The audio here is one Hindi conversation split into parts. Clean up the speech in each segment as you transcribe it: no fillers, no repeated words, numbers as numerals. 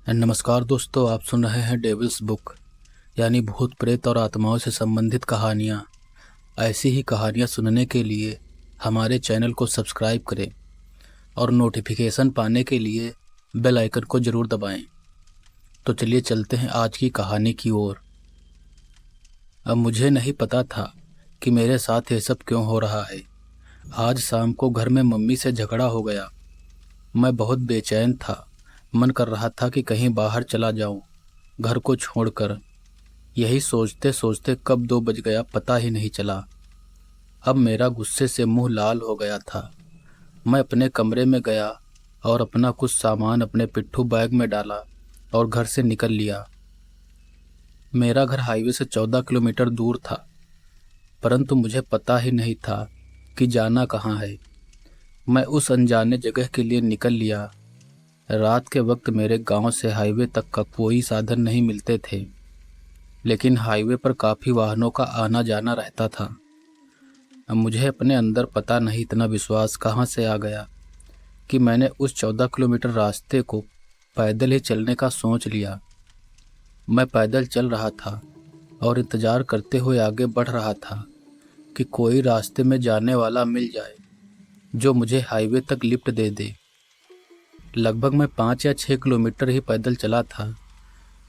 नमस्कार दोस्तों, आप सुन रहे हैं डेविल्स बुक यानी भूत प्रेत और आत्माओं से संबंधित कहानियाँ। ऐसी ही कहानियाँ सुनने के लिए हमारे चैनल को सब्सक्राइब करें और नोटिफिकेशन पाने के लिए बेल आइकन को ज़रूर दबाएं। तो चलिए चलते हैं आज की कहानी की ओर। अब मुझे नहीं पता था कि मेरे साथ ये सब क्यों हो रहा है। आज शाम को घर में मम्मी से झगड़ा हो गया। मैं बहुत बेचैन था। मन कर रहा था कि कहीं बाहर चला जाऊं, घर को छोड़कर। यही सोचते सोचते कब 2 बज गया पता ही नहीं चला। अब मेरा गुस्से से मुंह लाल हो गया था। मैं अपने कमरे में गया और अपना कुछ सामान अपने पिट्ठू बैग में डाला और घर से निकल लिया। मेरा घर हाईवे से 14 किलोमीटर दूर था, परंतु मुझे पता ही नहीं था कि जाना कहाँ है। मैं उस अनजाने जगह के लिए निकल लिया। रात के वक्त मेरे गांव से हाईवे तक का कोई साधन नहीं मिलते थे, लेकिन हाईवे पर काफ़ी वाहनों का आना जाना रहता था। अब मुझे अपने अंदर पता नहीं इतना विश्वास कहाँ से आ गया कि मैंने उस 14 किलोमीटर रास्ते को पैदल ही चलने का सोच लिया। मैं पैदल चल रहा था और इंतज़ार करते हुए आगे बढ़ रहा था कि कोई रास्ते में जाने वाला मिल जाए जो मुझे हाईवे तक लिफ्ट दे दे। लगभग मैं 5 या 6 किलोमीटर ही पैदल चला था।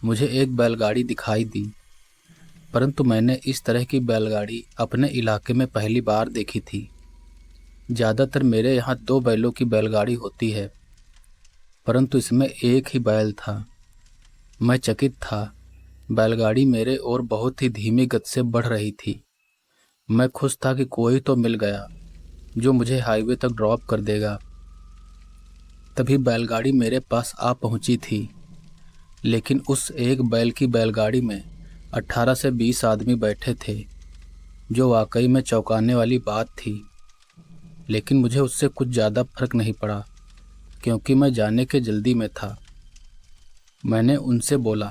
मुझे एक बैलगाड़ी दिखाई दी, परंतु मैंने इस तरह की बैलगाड़ी अपने इलाके में पहली बार देखी थी। ज़्यादातर मेरे यहाँ 2 बैलों की बैलगाड़ी होती है, परंतु इसमें एक ही बैल था। मैं चकित था। बैलगाड़ी मेरे ओर बहुत ही धीमी गति से बढ़ रही थी। मैं खुश था कि कोई तो मिल गया जो मुझे हाईवे तक ड्रॉप कर देगा। तभी बैलगाड़ी मेरे पास आ पहुंची थी, लेकिन उस एक बैल की बैलगाड़ी में 18 से 20 आदमी बैठे थे, जो वाकई में चौंकाने वाली बात थी। लेकिन मुझे उससे कुछ ज़्यादा फर्क नहीं पड़ा, क्योंकि मैं जाने के जल्दी में था। मैंने उनसे बोला,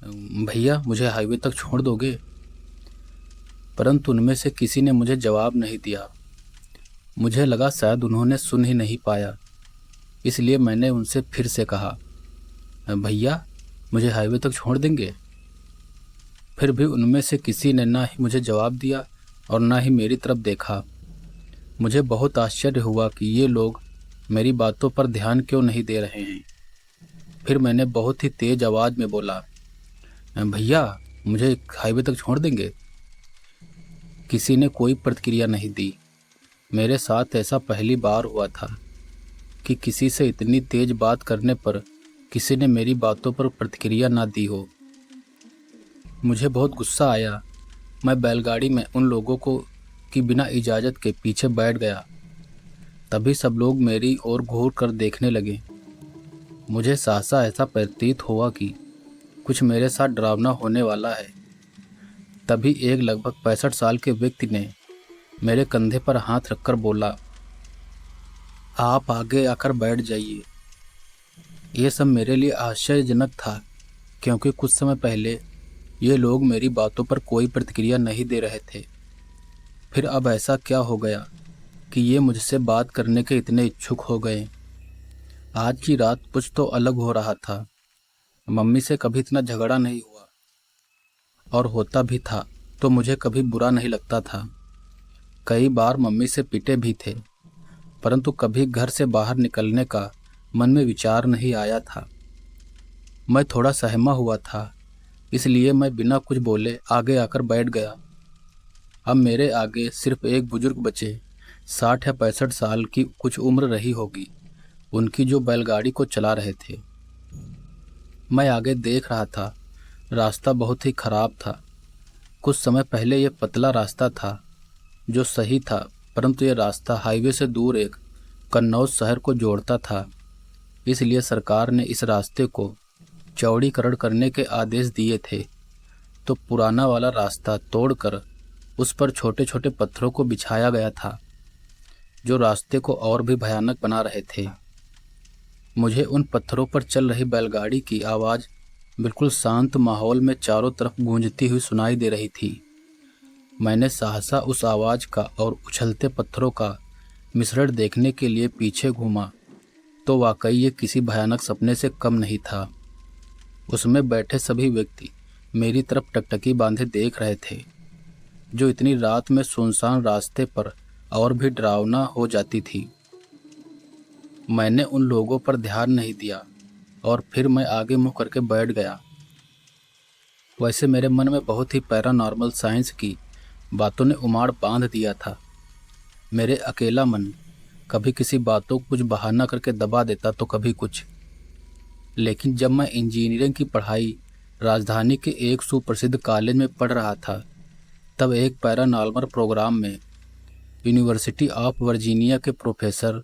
भैया मुझे हाईवे तक छोड़ दोगे? परंतु उनमें से किसी ने मुझे जवाब नहीं दिया। मुझे लगा शायद उन्होंने सुन ही नहीं पाया, इसलिए मैंने उनसे फिर से कहा, भैया मुझे हाईवे तक छोड़ देंगे? फिर भी उनमें से किसी ने ना ही मुझे जवाब दिया और ना ही मेरी तरफ देखा। मुझे बहुत आश्चर्य हुआ कि ये लोग मेरी बातों पर ध्यान क्यों नहीं दे रहे हैं। फिर मैंने बहुत ही तेज आवाज़ में बोला, भैया मुझे हाईवे तक छोड़ देंगे? किसी ने कोई प्रतिक्रिया नहीं दी। मेरे साथ ऐसा पहली बार हुआ था कि किसी से इतनी तेज बात करने पर किसी ने मेरी बातों पर प्रतिक्रिया ना दी हो। मुझे बहुत गुस्सा आया। मैं बैलगाड़ी में उन लोगों को की बिना इजाज़त के पीछे बैठ गया। तभी सब लोग मेरी ओर घूर कर देखने लगे। मुझे सहसा ऐसा प्रतीत हुआ कि कुछ मेरे साथ डरावना होने वाला है। तभी एक लगभग 65 साल के व्यक्ति ने मेरे कंधे पर हाथ रखकर बोला, आप आगे आकर बैठ जाइए। ये सब मेरे लिए आश्चर्यजनक था, क्योंकि कुछ समय पहले ये लोग मेरी बातों पर कोई प्रतिक्रिया नहीं दे रहे थे। फिर अब ऐसा क्या हो गया कि ये मुझसे बात करने के इतने इच्छुक हो गए? आज की रात कुछ तो अलग हो रहा था। मम्मी से कभी इतना झगड़ा नहीं हुआ, और होता भी था तो मुझे कभी बुरा नहीं लगता था। कई बार मम्मी से पिटे भी थे, परंतु कभी घर से बाहर निकलने का मन में विचार नहीं आया था। मैं थोड़ा सहमा हुआ था, इसलिए मैं बिना कुछ बोले आगे आकर बैठ गया। अब मेरे आगे सिर्फ एक बुजुर्ग बचे, 60 या 65 साल की कुछ उम्र रही होगी, उनकी जो बैलगाड़ी को चला रहे थे। मैं आगे देख रहा था। रास्ता बहुत ही खराब था। कुछ समय पहले यह पतला रास्ता था जो सही था, परंतु यह रास्ता हाईवे से दूर एक कन्नौज शहर को जोड़ता था। इसलिए सरकार ने इस रास्ते को चौड़ीकरण करने के आदेश दिए थे, तो पुराना वाला रास्ता तोड़कर उस पर छोटे छोटे पत्थरों को बिछाया गया था, जो रास्ते को और भी भयानक बना रहे थे। मुझे उन पत्थरों पर चल रही बैलगाड़ी की आवाज़ बिल्कुल शांत माहौल में चारों तरफ गूंजती हुई सुनाई दे रही थी। मैंने सहसा उस आवाज़ का और उछलते पत्थरों का मिश्रण देखने के लिए पीछे घूमा। तो वाकई ये किसी भयानक सपने से कम नहीं था। उसमें बैठे सभी व्यक्ति मेरी तरफ टकटकी बांधे देख रहे थे, जो इतनी रात में सुनसान रास्ते पर और भी डरावना हो जाती थी। मैंने उन लोगों पर ध्यान नहीं दिया और फिर मैं आगे मुँह करके बैठ गया। वैसे मेरे मन में बहुत ही पैरानॉर्मल साइंस की बातों ने उमाड़ बांध दिया था। मेरे अकेला मन कभी किसी बातों को कुछ बहाना करके दबा देता तो कभी कुछ। लेकिन जब मैं इंजीनियरिंग की पढ़ाई राजधानी के एक सुप्रसिद्ध कॉलेज में पढ़ रहा था, तब एक पैरानॉर्मल प्रोग्राम में यूनिवर्सिटी ऑफ वर्जीनिया के प्रोफेसर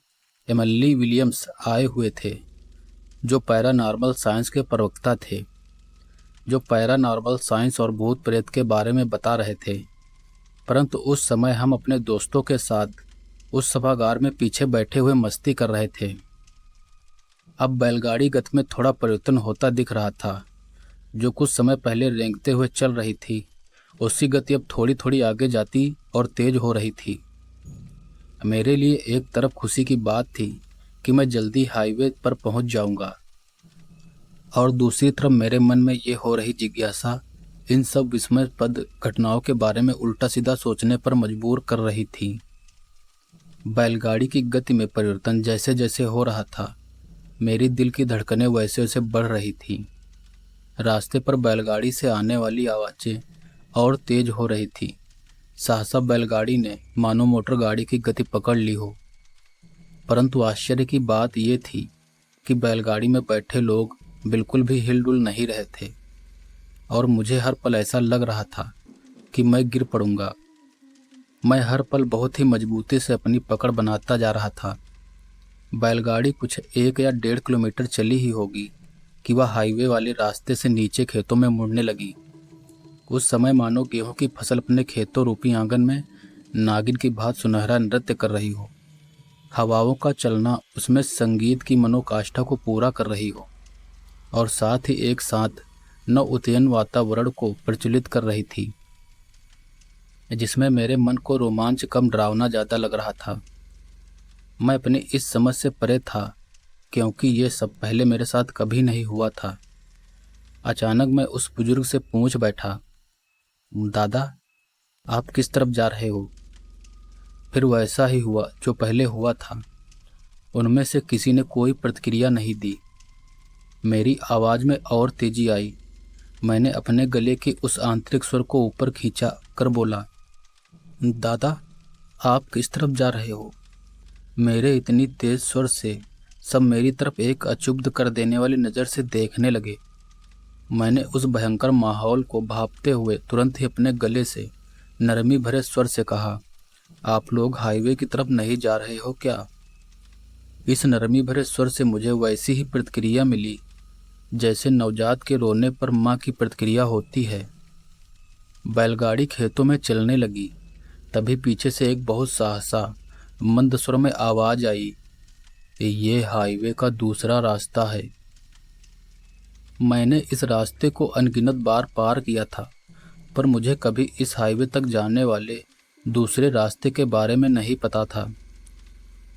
एमिली विलियम्स आए हुए थे, जो पैरानॉर्मल साइंस के प्रवक्ता थे, जो पैरानॉर्मल साइंस और भूत प्रेत के बारे में बता रहे थे। परंतु उस समय हम अपने दोस्तों के साथ उस सभागार में पीछे बैठे हुए मस्ती कर रहे थे। अब बैलगाड़ी गति में थोड़ा परिवर्तन होता दिख रहा था। जो कुछ समय पहले रेंगते हुए चल रही थी, उसकी गति अब थोड़ी थोड़ी आगे जाती और तेज हो रही थी। मेरे लिए एक तरफ खुशी की बात थी कि मैं जल्दी हाईवे पर पहुंच जाऊंगा, और दूसरी तरफ मेरे मन में ये हो रही जिज्ञासा इन सब विस्मयप्रद घटनाओं के बारे में उल्टा सीधा सोचने पर मजबूर कर रही थी। बैलगाड़ी की गति में परिवर्तन जैसे जैसे हो रहा था, मेरी दिल की धड़कनें वैसे वैसे बढ़ रही थी। रास्ते पर बैलगाड़ी से आने वाली आवाज़ें और तेज हो रही थी। सहसा बैलगाड़ी ने मानो मोटर गाड़ी की गति पकड़ ली हो। परंतु आश्चर्य की बात यह थी कि बैलगाड़ी में बैठे लोग बिल्कुल भी हिलडुल नहीं रहे थे, और मुझे हर पल ऐसा लग रहा था कि मैं गिर पड़ूंगा। मैं हर पल बहुत ही मजबूती से अपनी पकड़ बनाता जा रहा था। बैलगाड़ी कुछ 1 या 1.5 किलोमीटर चली ही होगी कि वह हाईवे वाले रास्ते से नीचे खेतों में मुड़ने लगी। उस समय मानो गेहूं की फसल अपने खेतों रूपी आंगन में नागिन की भांति सुनहरा नृत्य कर रही हो। हवाओं का चलना उसमें संगीत की मनोकाष्ठा को पूरा कर रही हो, और साथ ही एक साथ नव उदयन वातावरण को प्रज्वलित कर रही थी, जिसमें मेरे मन को रोमांच कम डरावना ज़्यादा लग रहा था। मैं अपनी इस समझ से परे था, क्योंकि ये सब पहले मेरे साथ कभी नहीं हुआ था। अचानक मैं उस बुजुर्ग से पूछ बैठा, दादा, आप किस तरफ जा रहे हो? फिर वैसा ही हुआ जो पहले हुआ था। उनमें से किसी ने कोई प्रतिक्रिया नहीं दी। मेरी आवाज़ में और तेजी आई। मैंने अपने गले के उस आंतरिक स्वर को ऊपर खींचा कर बोला, दादा, आप किस तरफ जा रहे हो? मेरे इतनी तेज स्वर से सब मेरी तरफ एक अचुभ्ध कर देने वाली नज़र से देखने लगे। मैंने उस भयंकर माहौल को भांपते हुए तुरंत ही अपने गले से नरमी भरे स्वर से कहा, आप लोग हाईवे की तरफ नहीं जा रहे हो क्या? इस नरमी भरे स्वर से मुझे वैसी ही प्रतिक्रिया मिली जैसे नवजात के रोने पर माँ की प्रतिक्रिया होती है। बैलगाड़ी खेतों में चलने लगी। तभी पीछे से एक बहुत सहसा मंद स्वर में आवाज़ आई, ये हाईवे का दूसरा रास्ता है। मैंने इस रास्ते को अनगिनत बार पार किया था, पर मुझे कभी इस हाईवे तक जाने वाले दूसरे रास्ते के बारे में नहीं पता था।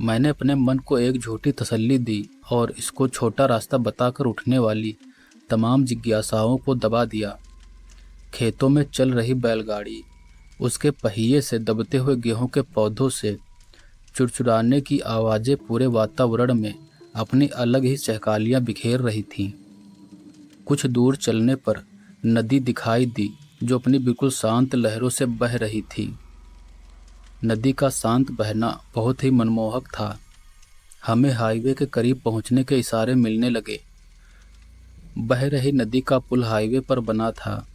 मैंने अपने मन को एक झूठी तसल्ली दी और इसको छोटा रास्ता बताकर उठने वाली तमाम जिज्ञासाओं को दबा दिया। खेतों में चल रही बैलगाड़ी उसके पहिए से दबते हुए गेहूं के पौधों से चुरचुराने की आवाज़ें पूरे वातावरण में अपनी अलग ही चहकालियाँ बिखेर रही थीं। कुछ दूर चलने पर नदी दिखाई दी, जो अपनी बिल्कुल शांत लहरों से बह रही थी। नदी का शांत बहना बहुत ही मनमोहक था। हमें हाईवे के करीब पहुंचने के इशारे मिलने लगे। बह रही नदी का पुल हाईवे पर बना था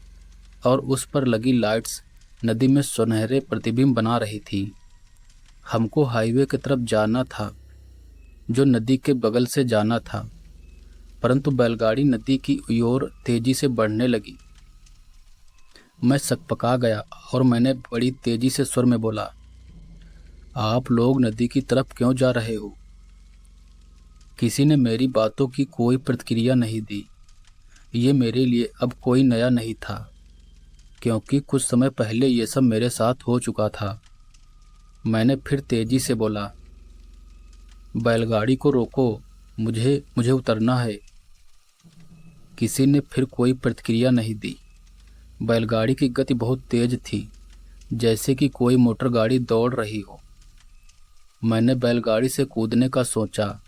और उस पर लगी लाइट्स नदी में सुनहरे प्रतिबिंब बना रही थी। हमको हाईवे की तरफ जाना था, जो नदी के बगल से जाना था, परंतु बैलगाड़ी नदी की ओर तेजी से बढ़ने लगी। मैं सकपका गया और मैंने बड़ी तेजी से स्वर में बोला, आप लोग नदी की तरफ क्यों जा रहे हो? किसी ने मेरी बातों की कोई प्रतिक्रिया नहीं दी। ये मेरे लिए अब कोई नया नहीं था, क्योंकि कुछ समय पहले ये सब मेरे साथ हो चुका था। मैंने फिर तेजी से बोला, बैलगाड़ी को रोको मुझे मुझे उतरना है। किसी ने फिर कोई प्रतिक्रिया नहीं दी। बैलगाड़ी की गति बहुत तेज थी, जैसे कि कोई मोटर गाड़ी दौड़ रही हो। मैंने बैलगाड़ी से कूदने का सोचा,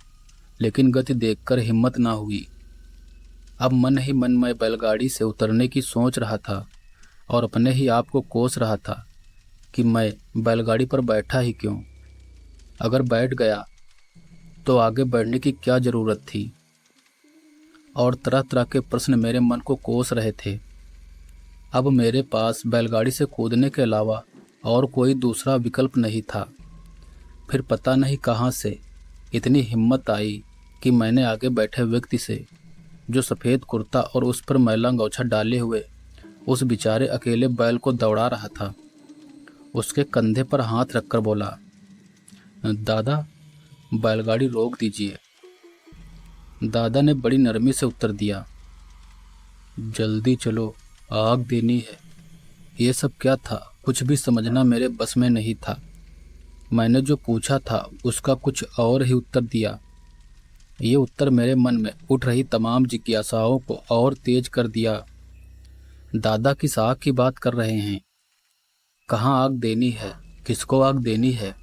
लेकिन गति देखकर हिम्मत ना हुई। अब मन ही मन मैं बैलगाड़ी से उतरने की सोच रहा था और अपने ही आप को कोस रहा था कि मैं बैलगाड़ी पर बैठा ही क्यों। अगर बैठ गया तो आगे बढ़ने की क्या ज़रूरत थी। और तरह तरह के प्रश्न मेरे मन को कोस रहे थे। अब मेरे पास बैलगाड़ी से कूदने के अलावा और कोई दूसरा विकल्प नहीं था। फिर पता नहीं कहाँ से इतनी हिम्मत आई कि मैंने आगे बैठे व्यक्ति से, जो सफ़ेद कुर्ता और उस पर मैला गमछा डाले हुए उस बेचारे अकेले बैल को दौड़ा रहा था, उसके कंधे पर हाथ रखकर बोला, दादा, बैलगाड़ी रोक दीजिए। दादा ने बड़ी नरमी से उत्तर दिया, जल्दी चलो, आग देनी है। ये सब क्या था, कुछ भी समझना मेरे बस में नहीं था। मैंने जो पूछा था उसका कुछ और ही उत्तर दिया। ये उत्तर मेरे मन में उठ रही तमाम जिज्ञासाओं को और तेज कर दिया। दादा किस आग की बात कर रहे हैं? कहाँ आग देनी है? किसको आग देनी है?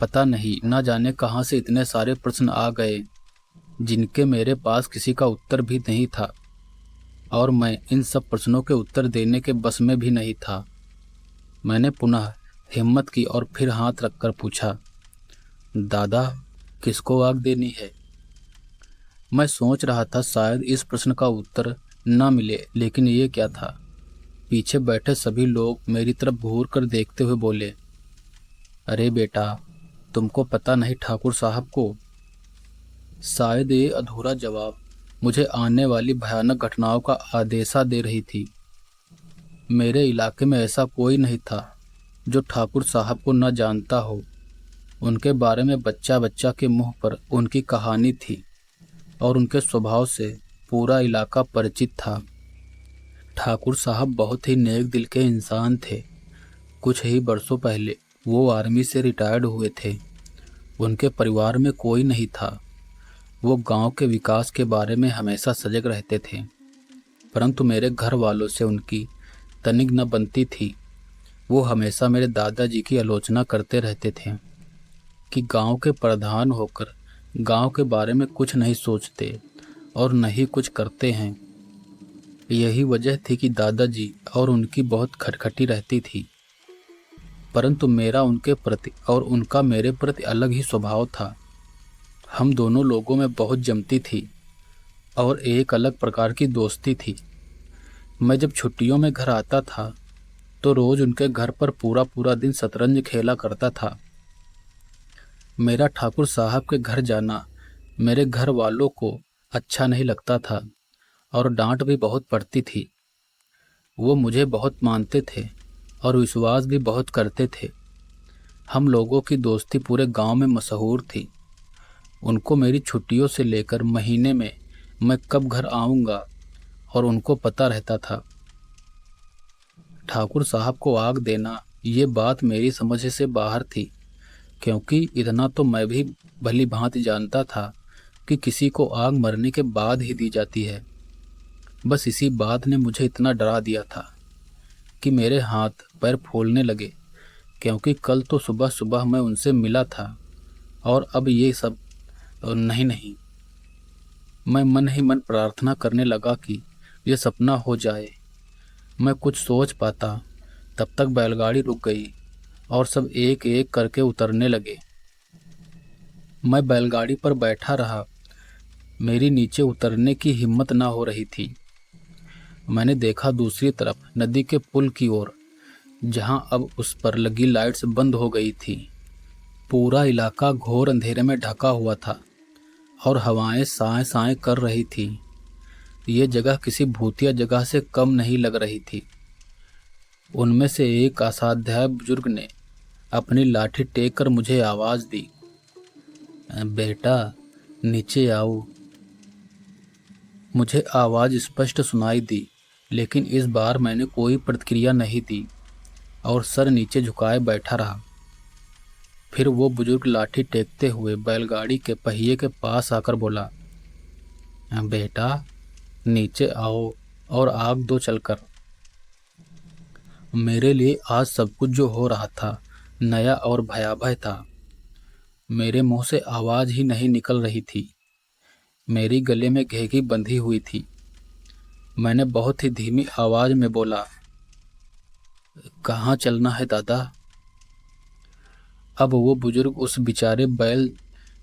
पता नहीं, ना जाने कहाँ से इतने सारे प्रश्न आ गए जिनके मेरे पास किसी का उत्तर भी नहीं था, और मैं इन सब प्रश्नों के उत्तर देने के बस में भी नहीं था। मैंने पुनः हिम्मत की और फिर हाथ रखकर पूछा, दादा, किसको आग देनी है? मैं सोच रहा था शायद इस प्रश्न का उत्तर न मिले, लेकिन ये क्या था। पीछे बैठे सभी लोग मेरी तरफ घूर कर देखते हुए बोले, अरे बेटा, तुमको पता नहीं ठाकुर साहब को? शायद ये अधूरा जवाब मुझे आने वाली भयानक घटनाओं का आदेशा दे रही थी। मेरे इलाके में ऐसा कोई नहीं था जो ठाकुर साहब को न जानता हो। उनके बारे में बच्चा बच्चा के मुंह पर उनकी कहानी थी और उनके स्वभाव से पूरा इलाका परिचित था। ठाकुर साहब बहुत ही नेक दिल के इंसान थे। कुछ ही वर्षों पहले वो आर्मी से रिटायर्ड हुए थे। उनके परिवार में कोई नहीं था। वो गांव के विकास के बारे में हमेशा सजग रहते थे, परंतु मेरे घर वालों से उनकी तनिक न बनती थी। वो हमेशा मेरे दादाजी की आलोचना करते रहते थे कि गांव के प्रधान होकर गांव के बारे में कुछ नहीं सोचते और नहीं कुछ करते हैं। यही वजह थी कि दादाजी और उनकी बहुत खटखटी रहती थी, परंतु मेरा उनके प्रति और उनका मेरे प्रति अलग ही स्वभाव था। हम दोनों लोगों में बहुत जमती थी और एक अलग प्रकार की दोस्ती थी। मैं जब छुट्टियों में घर आता था तो रोज उनके घर पर पूरा पूरा दिन शतरंज खेला करता था। मेरा ठाकुर साहब के घर जाना मेरे घर वालों को अच्छा नहीं लगता था और डांट भी बहुत पड़ती थी। वो मुझे बहुत मानते थे और विश्वास भी बहुत करते थे। हम लोगों की दोस्ती पूरे गांव में मशहूर थी। उनको मेरी छुट्टियों से लेकर महीने में मैं कब घर आऊँगा और उनको पता रहता था। ठाकुर साहब को आग देना ये बात मेरी समझ से बाहर थी, क्योंकि इतना तो मैं भी भली भांति जानता था कि किसी को आग मरने के बाद ही दी जाती है। बस इसी बात ने मुझे इतना डरा दिया था कि मेरे हाथ पैर फूलने लगे, क्योंकि कल तो सुबह सुबह मैं उनसे मिला था और अब ये सब नहीं। मैं मन ही मन प्रार्थना करने लगा कि ये सपना हो जाए। मैं कुछ सोच पाता तब तक बैलगाड़ी रुक गई और सब एक एक करके उतरने लगे। मैं बैलगाड़ी पर बैठा रहा। मेरी नीचे उतरने की हिम्मत ना हो रही थी। मैंने देखा दूसरी तरफ नदी के पुल की ओर, जहां अब उस पर लगी लाइट्स बंद हो गई थी। पूरा इलाका घोर अंधेरे में ढका हुआ था और हवाएं साए साए कर रही थी। ये जगह किसी भूतिया जगह से कम नहीं लग रही थी। उनमें से एक असाध्याय बुजुर्ग ने अपनी लाठी टेक कर मुझे आवाज़ दी, बेटा, नीचे आओ। मुझे आवाज़ स्पष्ट सुनाई दी, लेकिन इस बार मैंने कोई प्रतिक्रिया नहीं दी और सर नीचे झुकाए बैठा रहा। फिर वो बुजुर्ग लाठी टेकते हुए बैलगाड़ी के पहिए के पास आकर बोला, बेटा नीचे आओ और आग दो चलकर। मेरे लिए आज सब कुछ जो हो रहा था नया और भयावह था। मेरे मुंह से आवाज ही नहीं निकल रही थी। मेरी गले में घेघी बंधी हुई थी। मैंने बहुत ही धीमी आवाज में बोला, कहाँ चलना है दादा? अब वो बुजुर्ग उस बेचारे बैल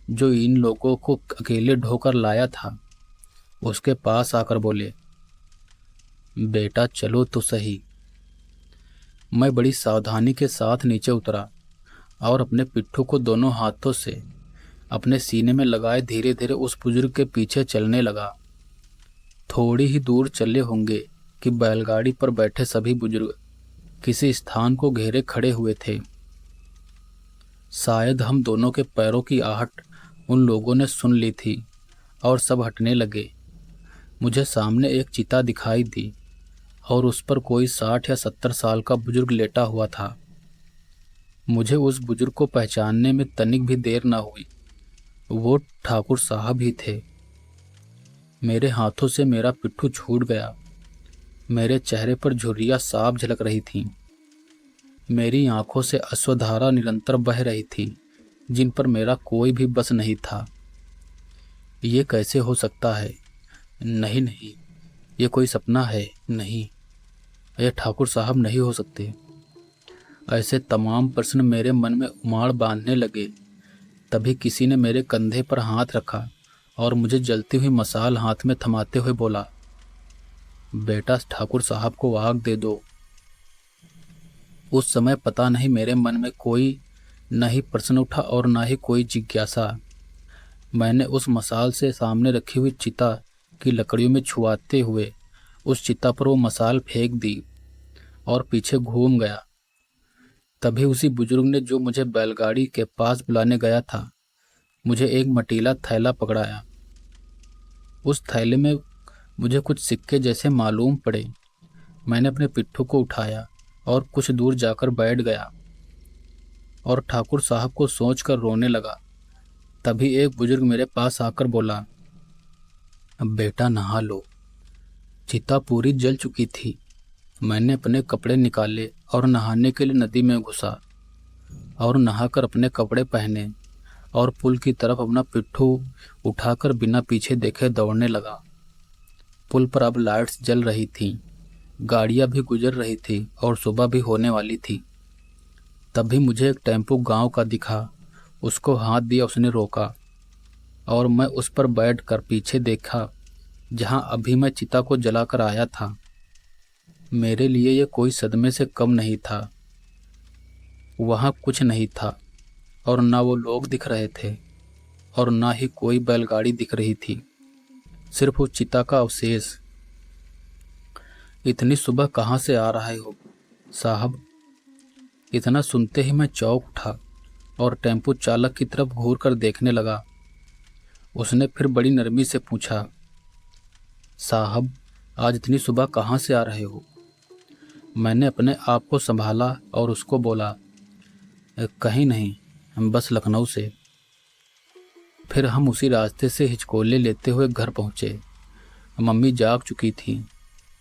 जो इन लोगों को अकेले ढोकर लाया था उसके पास आकर बोले, बेटा चलो तो सही। मैं बड़ी सावधानी के साथ नीचे उतरा और अपने पिट्ठू को दोनों हाथों से अपने सीने में लगाए धीरे धीरे उस बुजुर्ग के पीछे चलने लगा। थोड़ी ही दूर चले होंगे कि बैलगाड़ी पर बैठे सभी बुजुर्ग किसी स्थान को घेरे खड़े हुए थे। शायद हम दोनों के पैरों की आहट उन लोगों ने सुन ली थी और सब हटने लगे। मुझे सामने एक चिता दिखाई दी और उस पर कोई 60 या 70 साल का बुजुर्ग लेटा हुआ था। मुझे उस बुजुर्ग को पहचानने में तनिक भी देर न हुई। वो ठाकुर साहब ही थे। मेरे हाथों से मेरा पिट्ठू छूट गया। मेरे चेहरे पर झुर्रियाँ साफ झलक रही थीं। मेरी आंखों से अश्रुधारा निरंतर बह रही थी जिन पर मेरा कोई भी बस नहीं था। ये कैसे हो सकता है? नहीं नहीं, ये कोई सपना है? नहीं, ये ठाकुर साहब नहीं हो सकते। ऐसे तमाम प्रश्न मेरे मन में उमाड़ बांधने लगे। तभी किसी ने मेरे कंधे पर हाथ रखा और मुझे जलती हुई मसाल हाथ में थमाते हुए बोला, बेटा ठाकुर साहब को आग दे दो। उस समय पता नहीं मेरे मन में कोई न ही प्रश्न उठा और न ही कोई जिज्ञासा। मैंने उस मसाल से सामने रखी हुई चिता की लकड़ियों में छुआते हुए उस चिता पर वो मसाल फेंक दी और पीछे घूम गया। तभी उसी बुजुर्ग ने जो मुझे बैलगाड़ी के पास बुलाने गया था मुझे एक मटीला थैला पकड़ाया। उस थैले में मुझे कुछ सिक्के जैसे मालूम पड़े। मैंने अपने पिट्ठू को उठाया और कुछ दूर जाकर बैठ गया और ठाकुर साहब को सोचकर रोने लगा। तभी एक बुजुर्ग मेरे पास आकर बोला, बेटा नहा लो। चिता पूरी जल चुकी थी। मैंने अपने कपड़े निकाले और नहाने के लिए नदी में घुसा और नहाकर अपने कपड़े पहने और पुल की तरफ अपना पिट्ठू उठाकर बिना पीछे देखे दौड़ने लगा। पुल पर अब लाइट्स जल रही थीं, गाड़ियां भी गुजर रही थी और सुबह भी होने वाली थी। तभी मुझे एक टेम्पो गांव का दिखा। उसको हाथ दिया, उसने रोका और मैं उस पर बैठकर पीछे देखा जहां अभी मैं चिता को जलाकर आया था। मेरे लिए यह कोई सदमे से कम नहीं था। वहां कुछ नहीं था और ना वो लोग दिख रहे थे और ना ही कोई बैलगाड़ी दिख रही थी, सिर्फ उस चिता का अवशेष। इतनी सुबह कहाँ से आ रहे हो साहब? इतना सुनते ही मैं चौंक उठा और टेम्पो चालक की तरफ घूर कर देखने लगा। उसने फिर बड़ी नरमी से पूछा, साहब आज इतनी सुबह कहाँ से आ रहे हो? मैंने अपने आप को संभाला और उसको बोला, कहीं नहीं, हम बस लखनऊ से। फिर हम उसी रास्ते से हिचकोले लेते हुए घर पहुँचे। मम्मी जाग चुकी थी।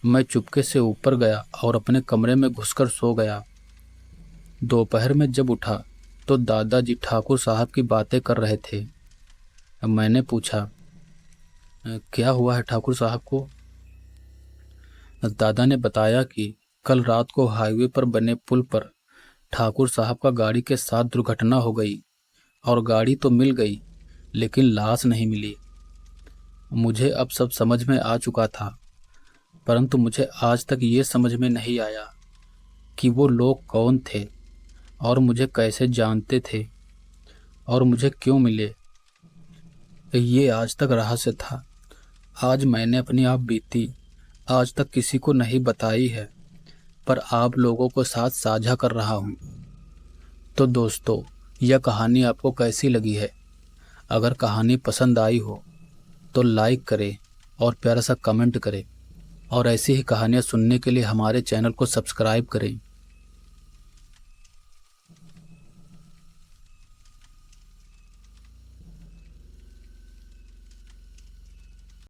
मैं चुपके से ऊपर गया और अपने कमरे में घुसकर सो गया। दोपहर में जब उठा तो दादाजी ठाकुर साहब की बातें कर रहे थे। मैंने पूछा, क्या हुआ है ठाकुर साहब को? दादा ने बताया कि कल रात को हाईवे पर बने पुल पर ठाकुर साहब का गाड़ी के साथ दुर्घटना हो गई और गाड़ी तो मिल गई लेकिन लाश नहीं मिली। मुझे अब सब समझ में आ चुका था, परंतु मुझे आज तक ये समझ में नहीं आया कि वो लोग कौन थे और मुझे कैसे जानते थे और मुझे क्यों मिले। ये आज तक रहस्य था। आज मैंने अपनी आप बीती आज तक किसी को नहीं बताई है, पर आप लोगों को साथ साझा कर रहा हूँ। तो दोस्तों, यह कहानी आपको कैसी लगी है? अगर कहानी पसंद आई हो तो लाइक करें और प्यारा सा कमेंट करें और ऐसी ही कहानियाँ सुनने के लिए हमारे चैनल को सब्सक्राइब करें।